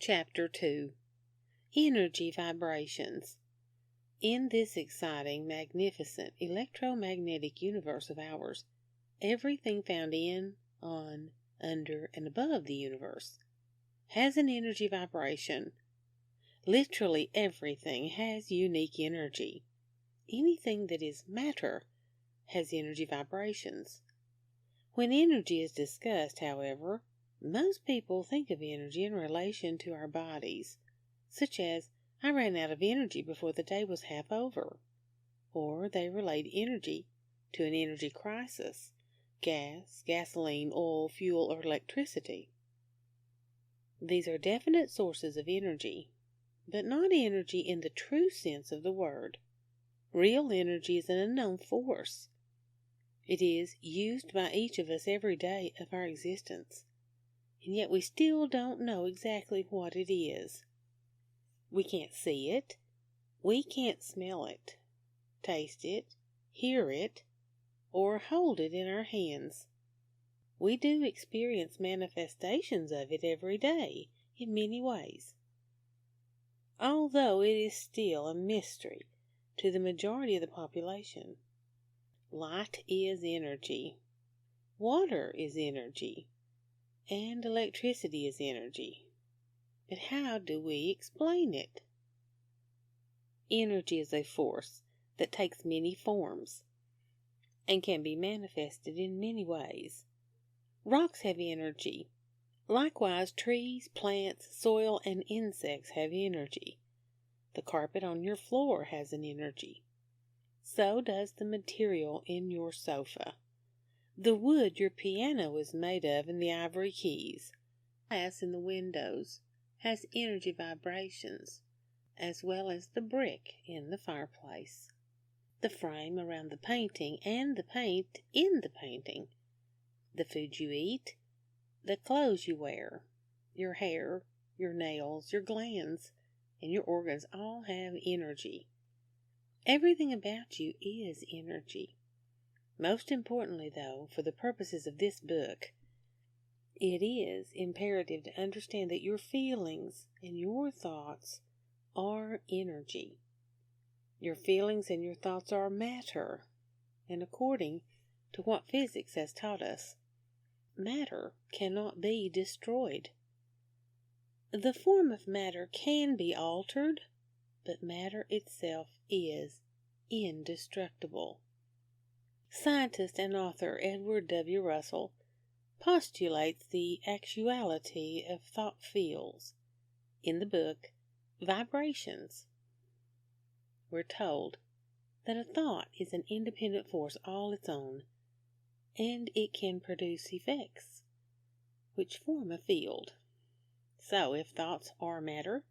Chapter 2. Energy Vibrations. In this exciting, magnificent, electromagnetic universe of ours, everything found in, on, under, and above the universe has an energy vibration. Literally everything has unique energy. Anything that is matter has energy vibrations. When energy is discussed, however, most people think of energy in relation to our bodies, such as, I ran out of energy before the day was half over. Or they relate energy to an energy crisis, gas, gasoline, oil, fuel, or electricity. These are definite sources of energy, but not energy in the true sense of the word. Real energy is an unknown force. It is used by each of us every day of our existence, and yet we still don't know exactly what it is. We can't see it, we can't smell it, taste it, hear it, or hold it in our hands. We do experience manifestations of it every day in many ways, although it is still a mystery to the majority of the population. Light is energy, water is energy, and electricity is energy. But how do we explain it? Energy is a force that takes many forms and can be manifested in many ways. Rocks have energy. Likewise, trees, plants, soil, and insects have energy. The carpet on your floor has an energy. So does the material in your sofa, the wood your piano is made of, and the ivory keys. Glass in the windows has energy vibrations, as well as the brick in the fireplace, the frame around the painting, and the paint in the painting, the food you eat, the clothes you wear, your hair, your nails, your glands, and your organs all have energy. Everything about you is energy. Most importantly, though, for the purposes of this book, it is imperative to understand that your feelings and your thoughts are energy. Your feelings and your thoughts are matter, and according to what physics has taught us, matter cannot be destroyed. The form of matter can be altered, but matter itself is indestructible. Scientist and author Edward W. Russell postulates the actuality of thought fields. In the book, Vibrations, we're told that a thought is an independent force all its own, and it can produce effects, which form a field. So, if thoughts are matter,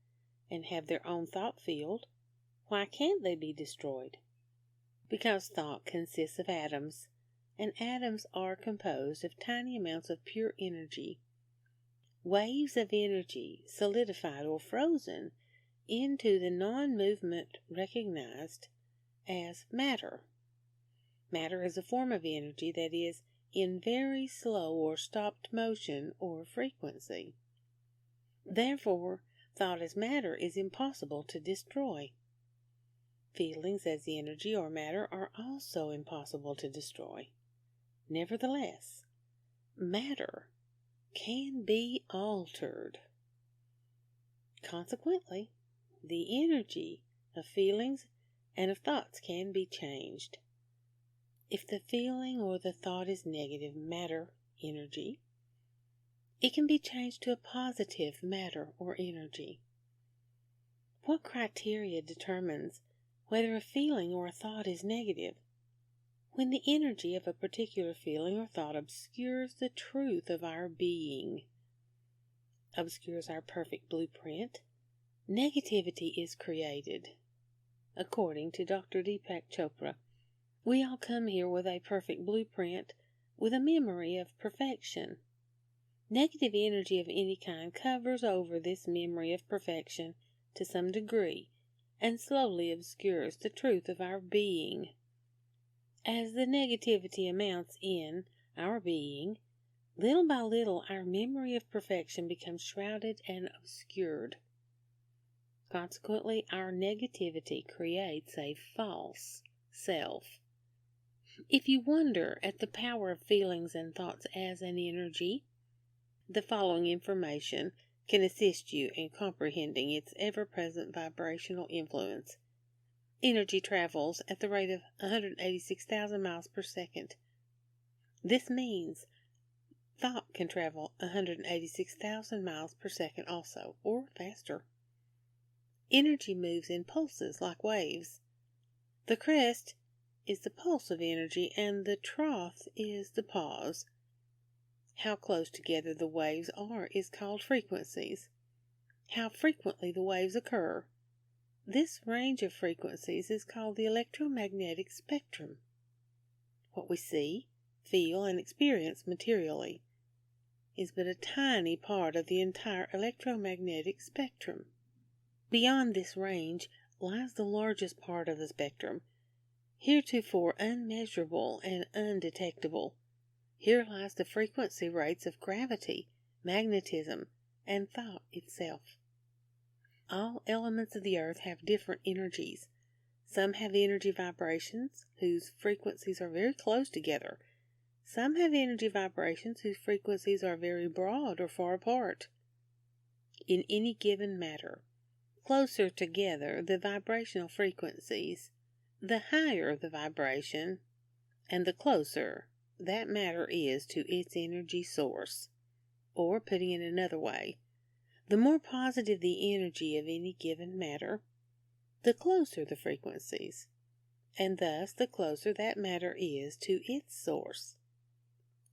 and have their own thought field, why can't they be destroyed? Because thought consists of atoms, and atoms are composed of tiny amounts of pure energy. Waves of energy, solidified or frozen into the non-movement recognized as matter. Matter is a form of energy that is in very slow or stopped motion or frequency. Therefore, thought as matter is impossible to destroy. Feelings as energy or matter are also impossible to destroy. Nevertheless, matter can be altered. Consequently, the energy of feelings and of thoughts can be changed. If the feeling or the thought is negative matter, energy, it can be changed to a positive matter or energy. What criteria determines whether a feeling or a thought is negative? When the energy of a particular feeling or thought obscures the truth of our being, obscures our perfect blueprint, negativity is created. According to Dr. Deepak Chopra, we all come here with a perfect blueprint, with a memory of perfection. Negative energy of any kind covers over this memory of perfection to some degree, and slowly obscures the truth of our being. As the negativity amounts in our being, Little by little, our memory of perfection becomes shrouded and obscured. Consequently, our negativity creates a false self. If you wonder at the power of feelings and thoughts as an energy, the following information can assist you in comprehending its ever-present vibrational influence. Energy travels at the rate of 186,000 miles per second. This means thought can travel 186,000 miles per second also, or faster. Energy moves in pulses like waves. The crest is the pulse of energy, and the trough is the pause. How close together the waves are is called frequencies. How frequently the waves occur. This range of frequencies is called the electromagnetic spectrum. What we see, feel, and experience materially is but a tiny part of the entire electromagnetic spectrum. Beyond this range lies the largest part of the spectrum, heretofore unmeasurable and undetectable. Here lies the frequency rates of gravity, magnetism, and thought itself. All elements of the earth have different energies. Some have energy vibrations whose frequencies are very close together. Some have energy vibrations whose frequencies are very broad or far apart. In any given matter, closer together the vibrational frequencies, the higher the vibration, and the closer that matter is to its energy source. Or, putting it another way, the more positive the energy of any given matter, the closer the frequencies, and thus the closer that matter is to its source.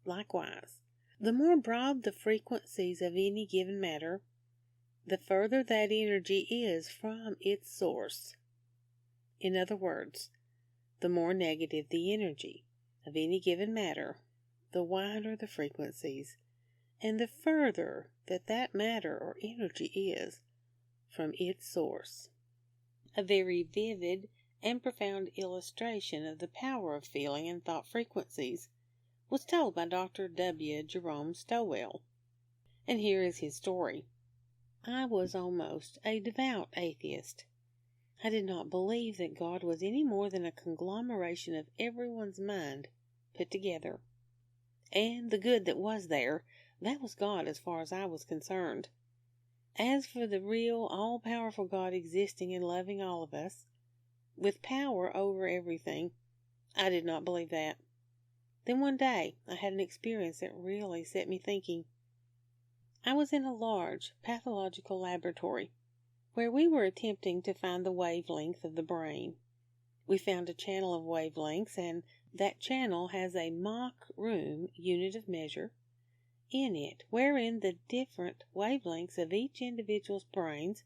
Likewise, the more broad the frequencies of any given matter, the further that energy is from its source. In other words, the more negative the energy of any given matter, the wider the frequencies, and the further that matter or energy is from its source. A very vivid and profound illustration of the power of feeling and thought frequencies was told by Dr. W. Jerome Stowell. And here is his story. I was almost a devout atheist. I did not believe that God was any more than a conglomeration of everyone's mind put together. And the good that was there, that was God as far as I was concerned. As for the real, all-powerful God existing and loving all of us, with power over everything, I did not believe that. Then one day, I had an experience that really set me thinking. I was in a large pathological laboratory where we were attempting to find the wavelength of the brain. We found a channel of wavelengths, and that channel has a mock room unit of measure in it, wherein the different wavelengths of each individual's brains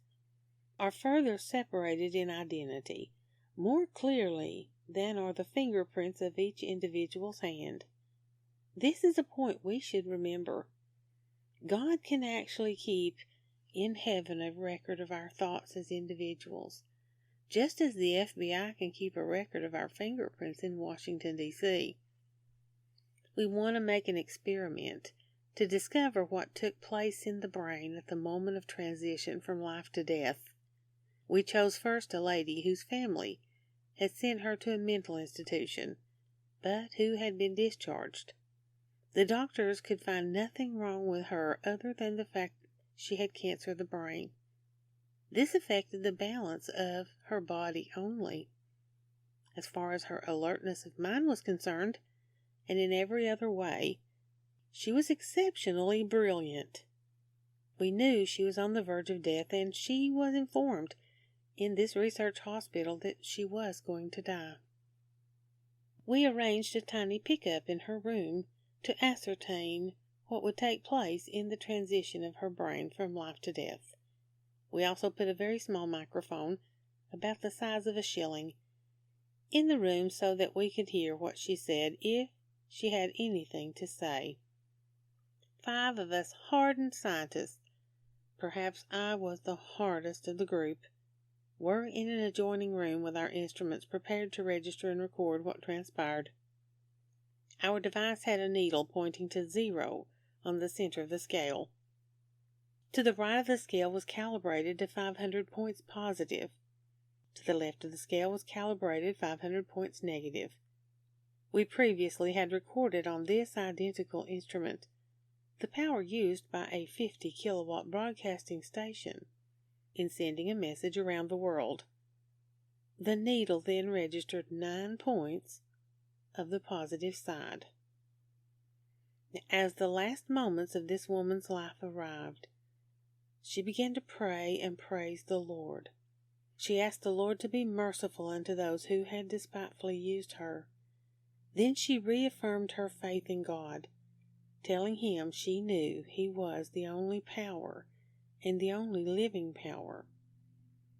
are further separated in identity, more clearly than are the fingerprints of each individual's hand. This is a point we should remember. God can actually keep in heaven a record of our thoughts as individuals, just as the FBI can keep a record of our fingerprints in Washington, D.C. We want to make an experiment to discover what took place in the brain at the moment of transition from life to death. We chose first a lady whose family had sent her to a mental institution, but who had been discharged. The doctors could find nothing wrong with her other than the fact she had cancer of the brain. This affected the balance of her body only. As far as her alertness of mind was concerned, and in every other way, she was exceptionally brilliant. We knew she was on the verge of death, and she was informed in this research hospital that she was going to die. We arranged a tiny pickup in her room to ascertain what would take place in the transition of her brain from life to death. We also put a very small microphone, about the size of a shilling, in the room so that we could hear what she said if she had anything to say. 5 of us hardened scientists, perhaps I was the hardest of the group, were in an adjoining room with our instruments prepared to register and record what transpired. Our device had a needle pointing to 0 on the center of the scale. To the right of the scale was calibrated to 500 points positive. To the left of the scale was calibrated 500 points negative. We previously had recorded on this identical instrument the power used by a 50 kilowatt broadcasting station in sending a message around the world. The needle then registered 9 points of the positive side. As the last moments of this woman's life arrived, she began to pray and praise the Lord. She asked the Lord to be merciful unto those who had despitefully used her. Then she reaffirmed her faith in God, telling him she knew he was the only power and the only living power.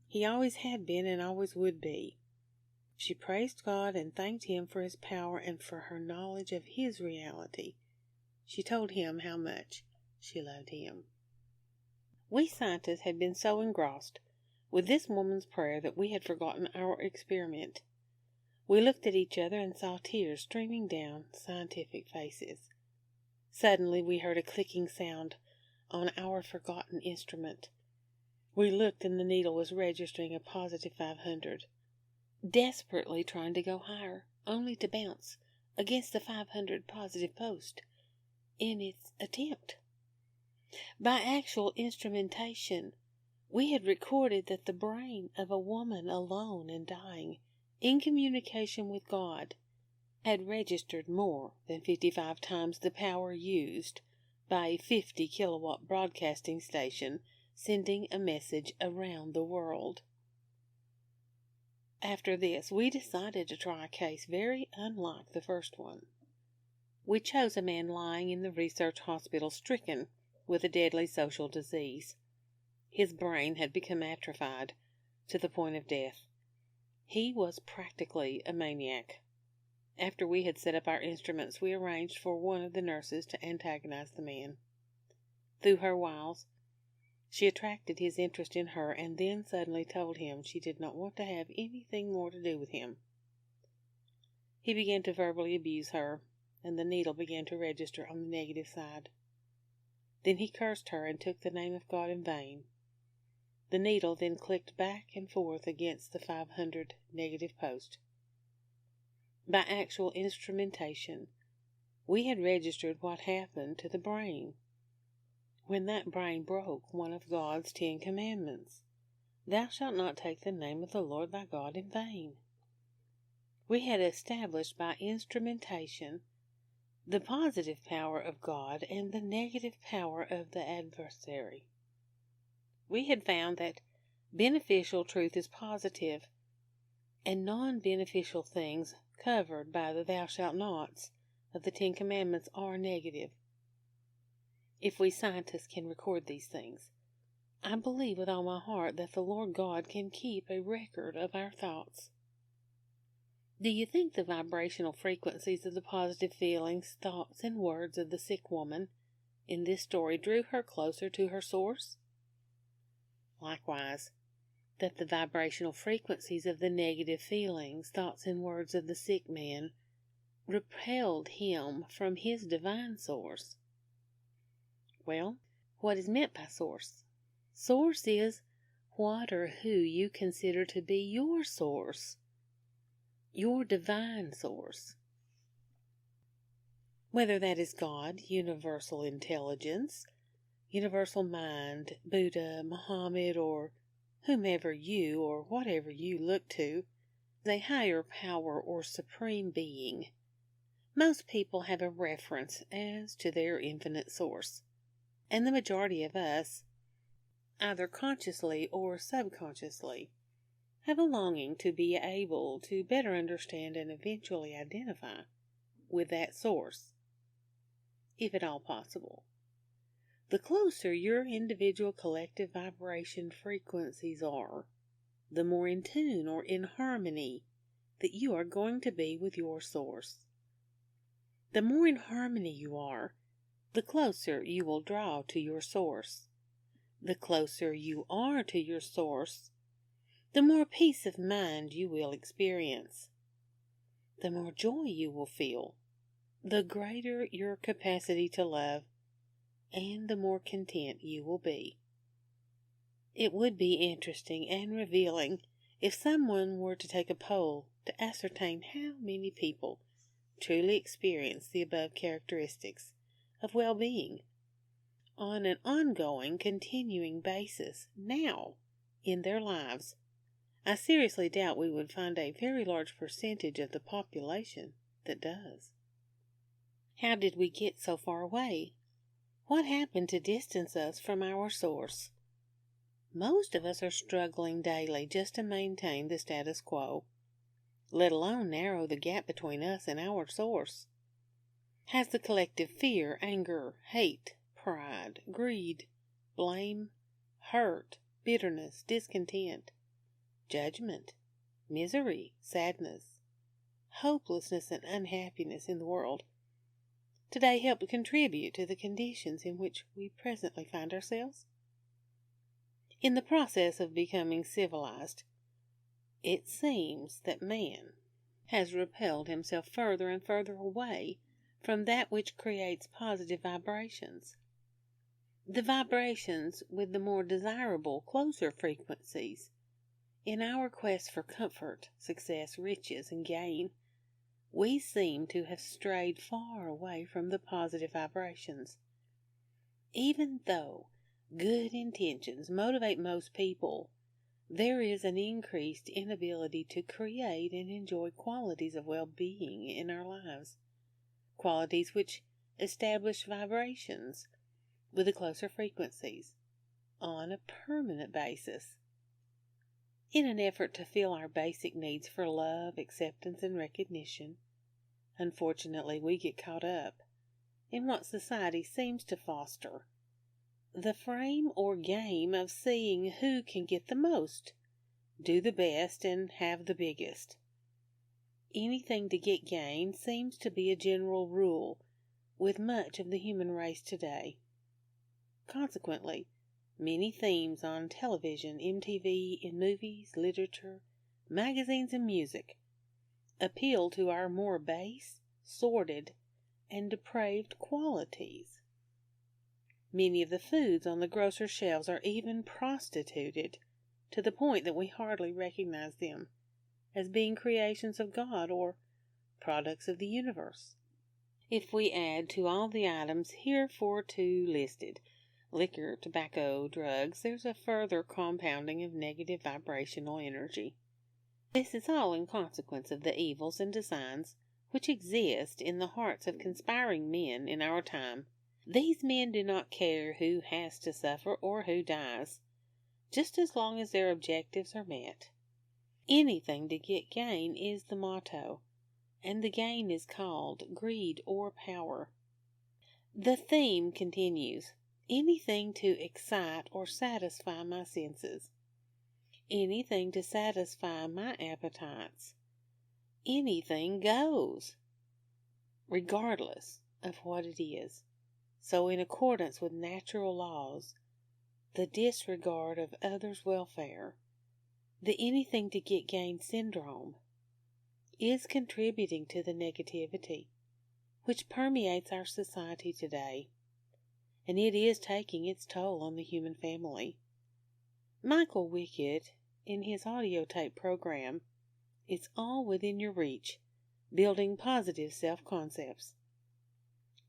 He always had been and always would be. She praised God and thanked him for his power and for her knowledge of his reality. She told him how much she loved him. We scientists had been so engrossed with this woman's prayer that we had forgotten our experiment. We looked at each other and saw tears streaming down scientific faces. Suddenly we heard a clicking sound on our forgotten instrument. We looked and the needle was registering a positive 500, desperately trying to go higher, only to bounce against the 500 positive post in its attempt. By actual instrumentation, we had recorded that the brain of a woman alone and dying, in communication with God, had registered more than 55 times the power used by a 50 kilowatt broadcasting station sending a message around the world. After this, we decided to try a case very unlike the first one. We chose a man lying in the research hospital stricken with a deadly social disease. His brain had become atrophied to the point of death. He was practically a maniac. After we had set up our instruments, we arranged for one of the nurses to antagonize the man. Through her wiles, she attracted his interest in her and then suddenly told him she did not want to have anything more to do with him. He began to verbally abuse her, and the needle began to register on the negative side. Then he cursed her and took the name of God in vain. The needle then clicked back and forth against the 500 negative post. By actual instrumentation, we had registered what happened to the brain when that brain broke one of God's 10 commandments. Thou shalt not take the name of the Lord thy God in vain. We had established by instrumentation the positive power of God and the negative power of the adversary. We had found that beneficial truth is positive, and non-beneficial things covered by the thou shalt nots of the 10 commandments are negative. If we scientists can record these things, I believe with all my heart that the Lord God can keep a record of our thoughts. Do you think the vibrational frequencies of the positive feelings, thoughts, and words of the sick woman in this story drew her closer to her source? Likewise, that the vibrational frequencies of the negative feelings, thoughts, and words of the sick man repelled him from his divine source. Well, what is meant by source? Source is what or who you consider to be your source, your divine source. Whether that is God, universal intelligence, universal mind, Buddha, Muhammad, or whomever you or whatever you look to, a higher power or supreme being. Most people have a reference as to their infinite source, and the majority of us, either consciously or subconsciously, have a longing to be able to better understand and eventually identify with that source, if at all possible. The closer your individual collective vibration frequencies are, the more in tune or in harmony that you are going to be with your source. The more in harmony you are, the closer you will draw to your source. The closer you are to your source, the more peace of mind you will experience. The more joy you will feel, the greater your capacity to love, and the more content you will be. It would be interesting and revealing if someone were to take a poll to ascertain how many people truly experience the above characteristics of well-being on an ongoing, continuing basis now in their lives. I seriously doubt we would find a very large percentage of the population that does. How did we get so far away? What happened to distance us from our source? Most of us are struggling daily just to maintain the status quo, let alone narrow the gap between us and our source. Has the collective fear, anger, hate, pride, greed, blame, hurt, bitterness, discontent, judgment, misery, sadness, hopelessness, and unhappiness in the world today helped contribute to the conditions in which we presently find ourselves? In the process of becoming civilized, it seems that man has repelled himself further and further away from that which creates positive vibrations. The vibrations with the more desirable, closer frequencies. In our quest for comfort, success, riches, and gain, we seem to have strayed far away from the positive vibrations. Even though good intentions motivate most people, there is an increased inability to create and enjoy qualities of well-being in our lives, qualities which establish vibrations with the closer frequencies on a permanent basis. In an effort to fill our basic needs for love, acceptance, and recognition, unfortunately we get caught up in what society seems to foster, the frame or game of seeing who can get the most, do the best, and have the biggest. Anything to get gain seems to be a general rule with much of the human race today. Consequently, many themes on television, MTV, in movies, literature, magazines, and music appeal to our more base, sordid, and depraved qualities. Many of the foods on the grocer's shelves are even prostituted to the point that we hardly recognize them as being creations of God or products of the universe. If we add to all the items hereforto listed, liquor, tobacco, drugs, there's a further compounding of negative vibrational energy. This is all in consequence of the evils and designs which exist in the hearts of conspiring men in our time. These men do not care who has to suffer or who dies, just as long as their objectives are met. Anything to get gain is the motto, and the gain is called greed or power. The theme continues, anything to excite or satisfy my senses, anything to satisfy my appetites, anything goes, regardless of what it is. So in accordance with natural laws, the disregard of others' welfare, the anything to get gain syndrome, is contributing to the negativity which permeates our society today, and it is taking its toll on the human family. Michael Wickett, in his audio tape program, It's All Within Your Reach, Building Positive Self-Concepts,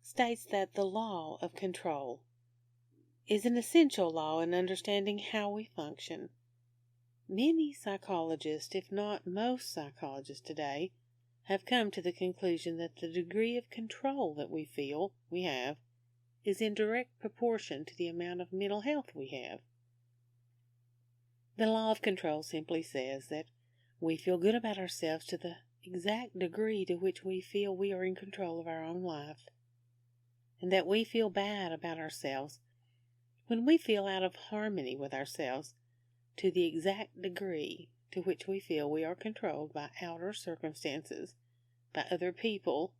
states that the law of control is an essential law in understanding how we function. Many psychologists, if not most psychologists today, have come to the conclusion that the degree of control that we feel we have is in direct proportion to the amount of mental health we have. The law of control simply says that we feel good about ourselves to the exact degree to which we feel we are in control of our own life, and that we feel bad about ourselves when we feel out of harmony with ourselves to the exact degree to which we feel we are controlled by outer circumstances, by other people,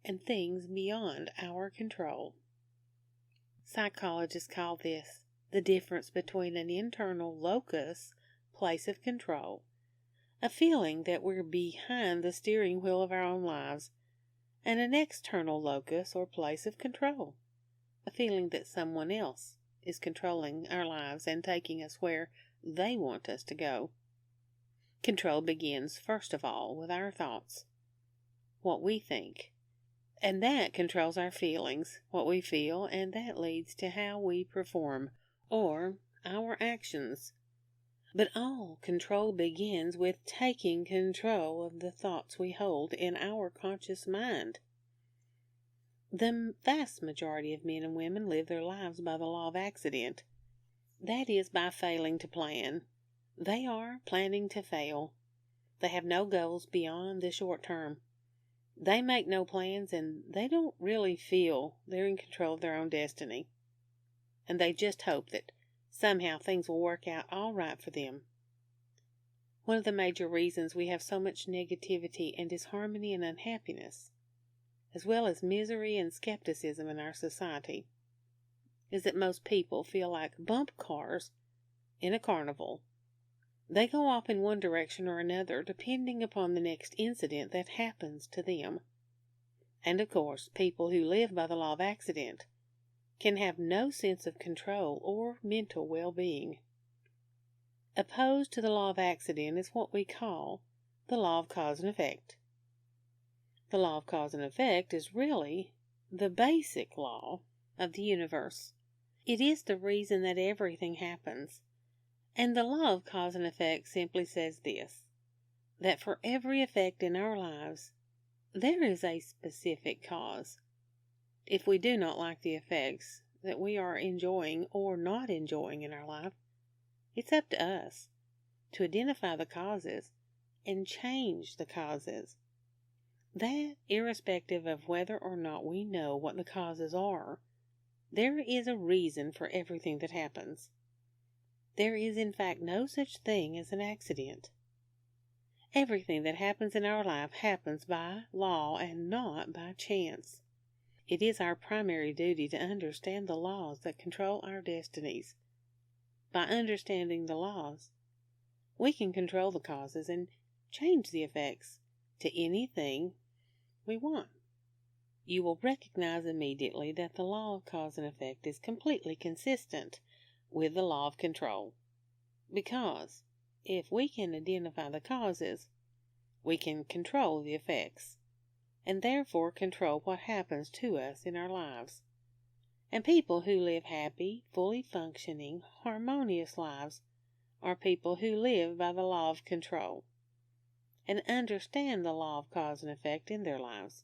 and things beyond our control. Psychologists call this the difference between an internal locus, place of control, a feeling that we're behind the steering wheel of our own lives, and an external locus or place of control, a feeling that someone else is controlling our lives and taking us where they want us to go. Control begins, first of all, with our thoughts, what we think. And that controls our feelings, what we feel, and that leads to how we perform, or our actions. But all control begins with taking control of the thoughts we hold in our conscious mind. The vast majority of men and women live their lives by the law of accident. That is, by failing to plan. They are planning to fail. They have no goals beyond the short term. They make no plans, and they don't really feel they're in control of their own destiny. And they just hope that somehow things will work out all right for them. One of the major reasons we have so much negativity and disharmony and unhappiness, as well as misery and skepticism in our society, is that most people feel like bump cars in a carnival. They go off in one direction or another depending upon the next incident that happens to them. And of course, people who live by the law of accident can have no sense of control or mental well-being. Opposed to the law of accident is what we call the law of cause and effect. The law of cause and effect is really the basic law of the universe. It is the reason that everything happens. And the law of cause and effect simply says this, that for every effect in our lives, there is a specific cause. If we do not like the effects that we are enjoying or not enjoying in our life, it's up to us to identify the causes and change the causes. That, irrespective of whether or not we know what the causes are, there is a reason for everything that happens. There is in fact no such thing as an accident. Everything that happens in our life happens by law and not by chance. It is our primary duty to understand the laws that control our destinies. By understanding the laws, we can control the causes and change the effects to anything we want. You will recognize immediately that the law of cause and effect is completely consistent with the law of control. Because if we can identify the causes, we can control the effects, and therefore control what happens to us in our lives. And people who live happy, fully functioning, harmonious lives are people who live by the law of control and understand the law of cause and effect in their lives.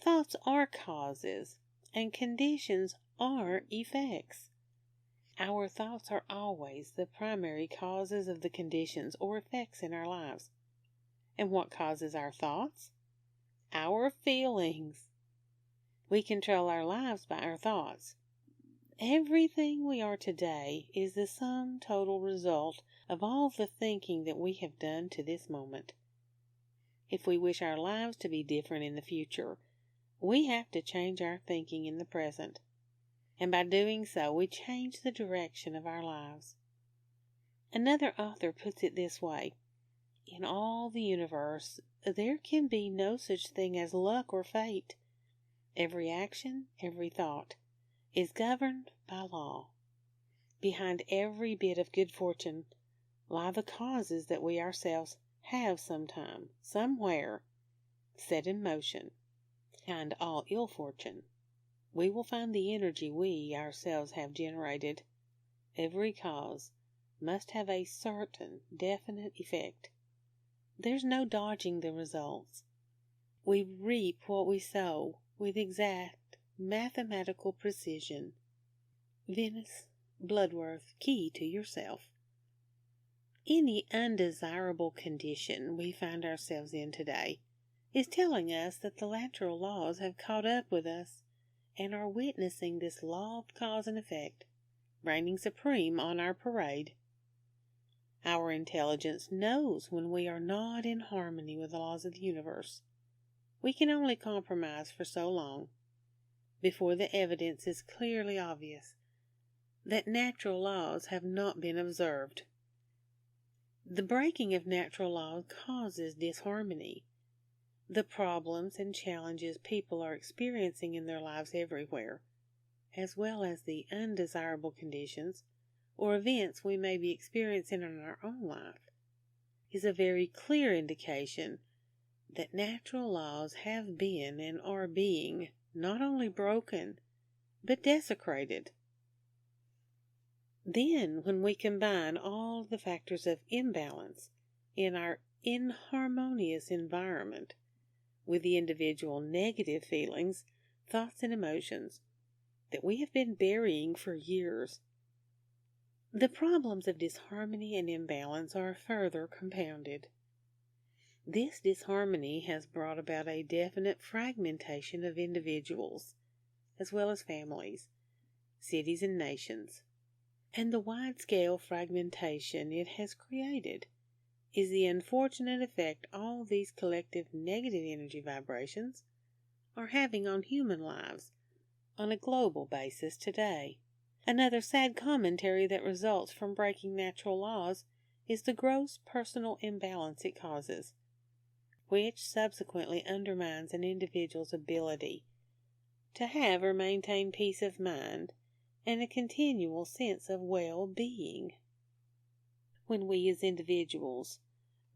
Thoughts are causes, and conditions are effects. Our thoughts are always the primary causes of the conditions or effects in our lives. And what causes our thoughts? Our feelings. We control our lives by our thoughts. Everything we are today is the sum total result of all the thinking that we have done to this moment. If we wish our lives to be different in the future, we have to change our thinking in the present. And by doing so, we change the direction of our lives. Another author puts it this way: in all the universe, there can be no such thing as luck or fate. Every action, every thought, is governed by law. Behind every bit of good fortune lie the causes that we ourselves have sometime, somewhere, set in motion. Behind all ill fortune, we will find the energy we ourselves have generated. Every cause must have a certain definite effect. There's no dodging the results. We reap what we sow with exact mathematical precision. Venice Bloodworth, Key to Yourself. Any undesirable condition we find ourselves in today is telling us that the natural laws have caught up with us and are witnessing this law of cause and effect reigning supreme on our parade. Our intelligence knows when we are not in harmony with the laws of the universe. We can only compromise for so long before the evidence is clearly obvious that natural laws have not been observed. The breaking of natural laws causes disharmony. The problems and challenges people are experiencing in their lives everywhere as well as the undesirable conditions or events we may be experiencing in our own life, is a very clear indication that natural laws have been and are being not only broken, but desecrated. Then, when we combine all the factors of imbalance in our inharmonious environment with the individual negative feelings, thoughts, and emotions that we have been burying for years, the problems of disharmony and imbalance are further compounded. This disharmony has brought about a definite fragmentation of individuals, as well as families, cities, and nations. And the wide-scale fragmentation it has created is the unfortunate effect all these collective negative energy vibrations are having on human lives on a global basis today. Another sad commentary that results from breaking natural laws is the gross personal imbalance it causes, which subsequently undermines an individual's ability to have or maintain peace of mind and a continual sense of well-being. When we as individuals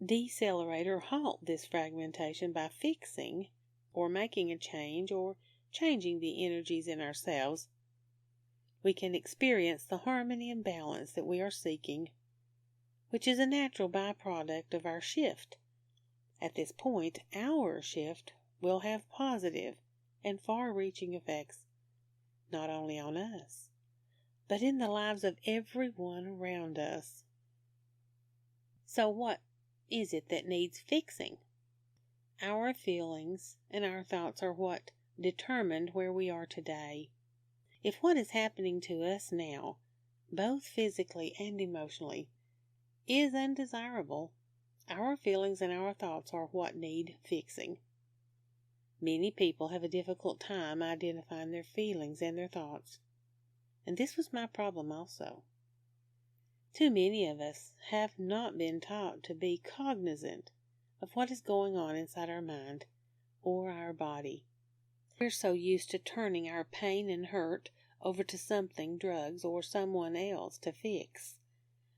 decelerate or halt this fragmentation by fixing or making a change or changing the energies in ourselves, we can experience the harmony and balance that we are seeking, which is a natural byproduct of our shift. At this point, our shift will have positive and far-reaching effects, not only on us, but in the lives of everyone around us. So what is it that needs fixing? Our feelings and our thoughts are what determined where we are today. If what is happening to us now, both physically and emotionally, is undesirable, our feelings and our thoughts are what need fixing. Many people have a difficult time identifying their feelings and their thoughts, and this was my problem also. Too many of us have not been taught to be cognizant of what is going on inside our mind or our body. We're so used to turning our pain and hurt over to something, drugs, or someone else to fix,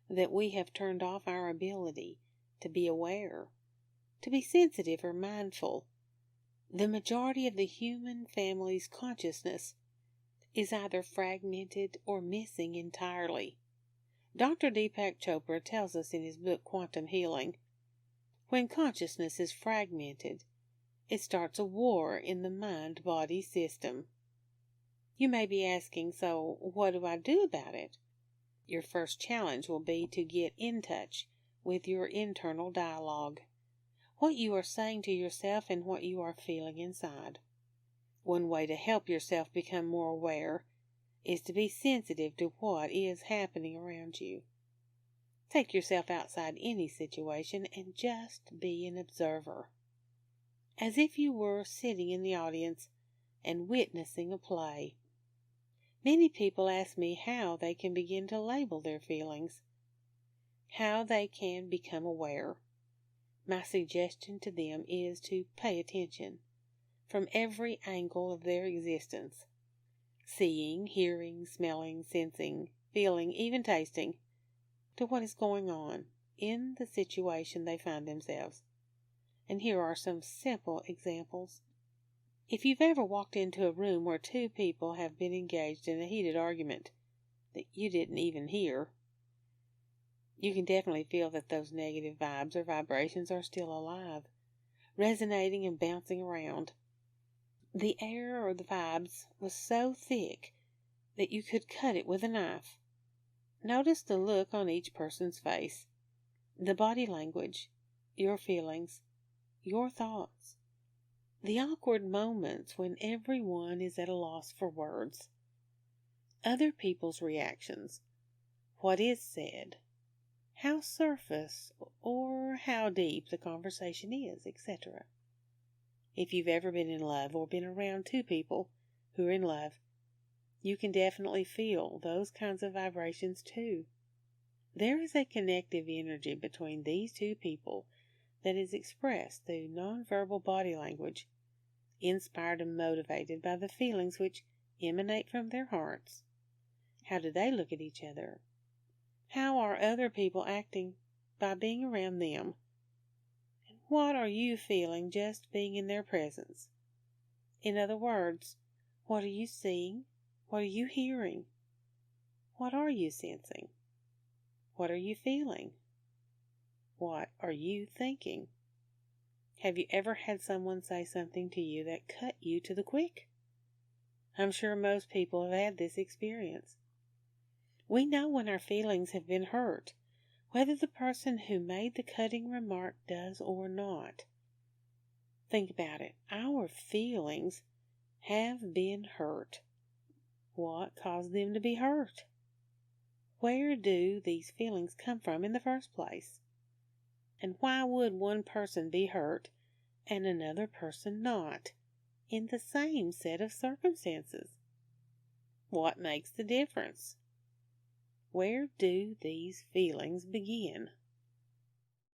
that we have turned off our ability to be aware, to be sensitive or mindful. The majority of the human family's consciousness is either fragmented or missing entirely. Dr. Deepak Chopra tells us in his book Quantum Healing, when consciousness is fragmented, it starts a war in the mind-body system. You may be asking, so what do I do about it? Your first challenge will be to get in touch with your internal dialogue, what you are saying to yourself and what you are feeling inside. One way to help yourself become more aware is to be sensitive to what is happening around you. Take yourself outside any situation and just be an observer, as if you were sitting in the audience and witnessing a play. Many people ask me how they can begin to label their feelings, how they can become aware. My suggestion to them is to pay attention from every angle of their existence, seeing, hearing, smelling, sensing, feeling, even tasting, to what is going on in the situation they find themselves. And here are some simple examples. If you've ever walked into a room where two people have been engaged in a heated argument that you didn't even hear, you can definitely feel that those negative vibes or vibrations are still alive, resonating and bouncing around. The air or the vibes was so thick that you could cut it with a knife. Notice the look on each person's face, the body language, your feelings, your thoughts, the awkward moments when everyone is at a loss for words, other people's reactions, what is said, how surface or how deep the conversation is, etc. If you've ever been in love or been around two people who are in love, you can definitely feel those kinds of vibrations too. There is a connective energy between these two people that is expressed through nonverbal body language, inspired and motivated by the feelings which emanate from their hearts? How do they look at each other? How are other people acting by being around them? And what are you feeling just being in their presence? In other words, what are you seeing? What are you hearing? What are you sensing? What are you feeling? What are you thinking? Have you ever had someone say something to you that cut you to the quick? I'm sure most people have had this experience. We know when our feelings have been hurt, whether the person who made the cutting remark does or not. Think about it. Our feelings have been hurt. What caused them to be hurt? Where do these feelings come from in the first place? And why would one person be hurt and another person not, in the same set of circumstances? What makes the difference? Where do these feelings begin?